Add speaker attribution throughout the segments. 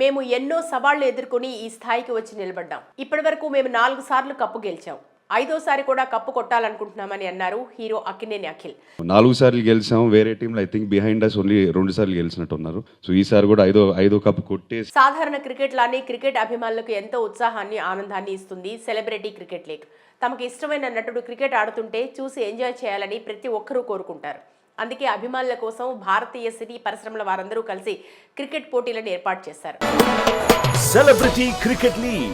Speaker 1: మేము ఎన్నో సవాళ్లు ఎదుర్కొని ఈ స్థాయికి వచ్చి నిలబడ్డాం. ఇప్పటివరకు మేము 4 సార్లు కప్పు గెలిచాం. 5వ సారి కూడా కప్పు కొట్టాలనుకుంటున్నామని అన్నారు హీరో అక్కినేని అఖిల్.
Speaker 2: 4 సార్లు గెలిచాం. వేరే టీంలో I think behind us only 2 సార్లు గెలిచినట్టు ఉన్నారు. సో ఈసారి కూడా ఐదో కప్పు కొట్టేసి.
Speaker 1: సాధారణ క్రికెట్ లానే క్రికెట్ అభిమానులకు ఎంతో ఉత్సాహాన్ని, ఆనందాన్ని ఇస్తుంది సెలబ్రిటీ క్రికెట్ లీగ్. తమకు ఇష్టమైన నటుడు క్రికెట్ ఆడుతుంటే చూసి ఎంజాయ్ చేయాలని ప్రతి ఒక్కరూ కోరుకుంటారు. అందుకే అభిమానుల కోసం భారతీయ సినీ పరిశ్రమల వారందరూ కలిసి క్రికెట్ పోటీలను ఏర్పాటు చేశారు.
Speaker 3: సెలబ్రిటీ క్రికెట్ లీగ్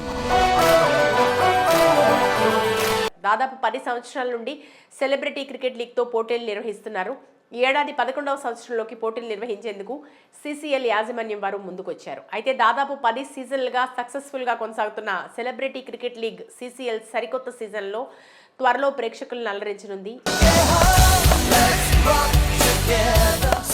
Speaker 1: దాదాపు 10 సంవత్సరాల నుండి సెలబ్రిటీ క్రికెట్ లీగ్తో పోటీలు నిర్వహిస్తున్నారు. ఈ ఏడాది 11వ సంవత్సరంలోకి పోటీలు నిర్వహించేందుకు CCL యాజమాన్యం వారు ముందుకొచ్చారు. అయితే దాదాపు 10 సీజన్లుగా సక్సెస్ఫుల్గా కొనసాగుతున్న సెలబ్రిటీ క్రికెట్ లీగ్ CCL సరికొత్త సీజన్లో త్వరలో ప్రేక్షకులను అలరించనుంది.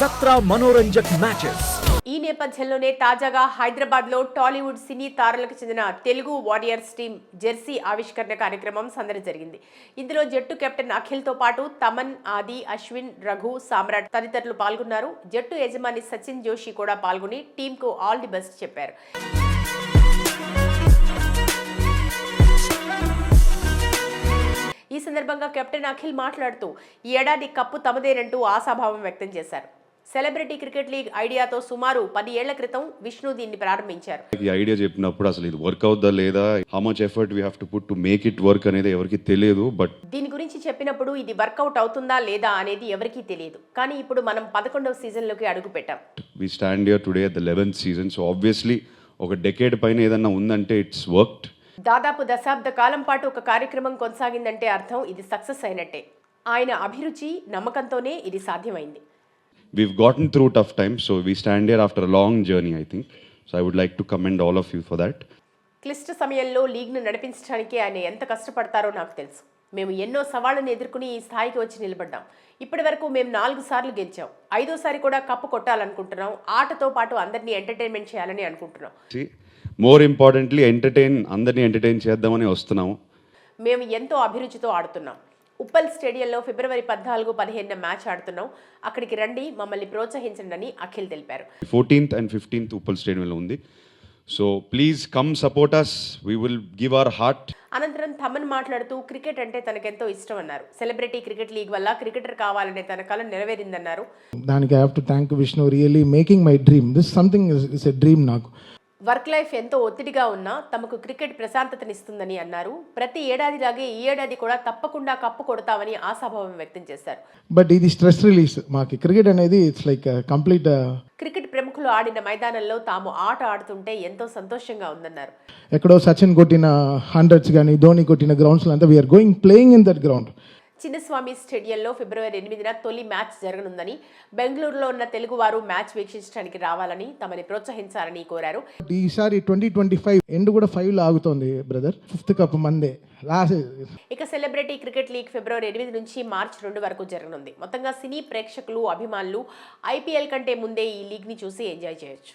Speaker 3: 17 మనోరంజక్ మ్యాచెస్.
Speaker 1: ఈ నేపథ్యంలోనే తాజాగా హైదరాబాద్లో టాలీవుడ్ సినీ తారలకు చెందిన తెలుగు వారియర్స్ టీం జెర్సీ ఆవిష్కరణ కార్యక్రమం సందడి జరిగింది. ఇందులో జట్టు కెప్టెన్ అఖిల్తో పాటు తమన్, ఆది, అశ్విన్, రఘు, సామ్రాట్ తదితరులు పాల్గొన్నారు. జట్టు యజమాని సచిన్ జోషి కూడా పాల్గొని టీంకు ఆల్ ది బెస్ట్ చెప్పారు. ఈ సందర్భంగా కెప్టెన్ అఖిల్ మాట్లాడుతూ ఈ ఏడాది కప్పు తమదేనంటూ ఆశాభావం వ్యక్తం చేశారు. సెలబ్రిటీ క్రికెట్ లీగ్ ఐడియాతో సుమారు 10 ఏళ్ల క్రితం విష్ణు దీన్ని ప్రారంభించారు.
Speaker 2: ఈ ఐడియా చెప్పినప్పుడు అసలు ఇది వర్క్ అవుతుందా లేదా, how much effort we have to put to make it work అనేది ఎవరికి తెలియదు. బట్
Speaker 1: దీని గురించి చెప్పినప్పుడు ఇది వర్కౌట్ అవుతుందా లేదా అనేది ఎవరికీ తెలియదు. కానీ ఇప్పుడు మనం 11వ సీజన్లోకి అడుగు పెట్టాం.
Speaker 2: We stand here today at the 11th season. So obviously ఒక డెకేడ్ పైన ఏదన్నా ఉందంటే ఇట్స్ వర్క్డ్.
Speaker 1: దాదాపు దశాబ్ద కాలం పాటు ఒక కార్యక్రమం కొనసాగిందంటే అర్థం ఇది సక్సెస్ అయినట్టే. ఆయన అభిరుచి, నమ్మకంతోనే ఇది సాధ్యమైంది.
Speaker 2: We've gotten through tough times, so we stand here after a long journey, I think. So I would like to commend all of you for that.
Speaker 1: క్లిష్ట సమయంలో లీగ్ను నడిపించడానికి ఆయన ఎంత కష్టపడతారో నాకు తెలుసు. మేము ఎన్నో సవాళ్లను ఎదుర్కొని ఈ స్థాయికి వచ్చి నిలబడ్డాం. ఇప్పటి వరకు మేము 4 సార్లు గెలిచాం. 5వ సారి కూడా కప్పు కొట్టాలనుకుంటున్నాం. ఆటతో పాటు అందరినీ ఎంటర్టైన్మెంట్ చేయాలని అనుకుంటున్నాం.
Speaker 2: మోర్ ఇంపార్టెంట్లీ అందరినీ ఎంటర్టైన్ చేద్దామని వస్తున్నాము.
Speaker 1: మేము ఎంతో అభిరుచితో ఆడుతున్నాం. ఉప్పల్ స్టేడియంలో ఫిబ్రవరి 14, 15 మ్యాచ్ ఆడుతున్నాం. అక్కడికి రండి, మమ్మల్ని ప్రోత్సహించండి అని అఖిల్ తెలిపారు.
Speaker 2: 14th and 15th ఉప్పల్ స్టేడియంలో ఉంది. So please come support us. We will give our heart.
Speaker 1: అనంతరం తమన్ మాట్లాడుతూ క్రికెట్ అంటే తనకెంతో ఇష్టం అన్నారు. సెలబ్రిటీ క్రికెట్ లీగ్ వల్ల క్రికెటర్ కావాలనే తన కల నెరవేరిందన్నారు.
Speaker 4: దానికి I have to thank Vishnu, really making my dream. This something is a dream నాకు.
Speaker 1: వర్క్ లైఫ్ ఎంతో ఒత్తిడిగా ఉన్నా తమకు క్రికెట్ ప్రశాంతతనిస్తుందని అన్నారు. ప్రతి ఏడాదిలాగే ఈ ఏడాది కూడా తప్పకుండా కప్పు కొడతామని ఆశాభావం వ్యక్తం చేశారు.
Speaker 4: బట్ ఇది స్ట్రెస్ రిలీజ్. మాకు క్రికెట్ అనేది ఇట్స్ లైక్ కంప్లీట్.
Speaker 1: క్రికెట్ ప్రముఖులు ఆడిన మైదానంలో తాము ఆట ఆడుతుంటే ఎంతో సంతోషంగా ఉందన్నారు.
Speaker 4: ఎక్కడో సచిన్ కొట్టిన 100s కానీ ధోని కొట్టిన గ్రౌండ్స్లో అంతా we're going playing in that ground.
Speaker 1: Chinnaswamy స్టేడియంలో ఫిబ్రవరి 8న తొలి మ్యాచ్ జరగనుందని, బెంగళూరులో ఉన్న తెలుగువారు మ్యాచ్ వీక్షించడానికి రావాలని, తమని ప్రోత్సహించాలని కోరారు.
Speaker 4: ఈసారి 2025 ఎండ్ కూడా 5లో ఆగుతోంది బ్రదర్. 5th కప్ మందే లాస్ట్.
Speaker 1: ఇక సెలబ్రిటీ క్రికెట్ లీగ్ ఫిబ్రవరి 8 నుంచి మార్చి 2 వరకు జరగనుంది. మొత్తంగా సినీ ప్రేక్షకులు, అభిమానులు IPL కంటే ముందే ఈ లీగ్ని చూసి ఎంజాయ్ చేయొచ్చు.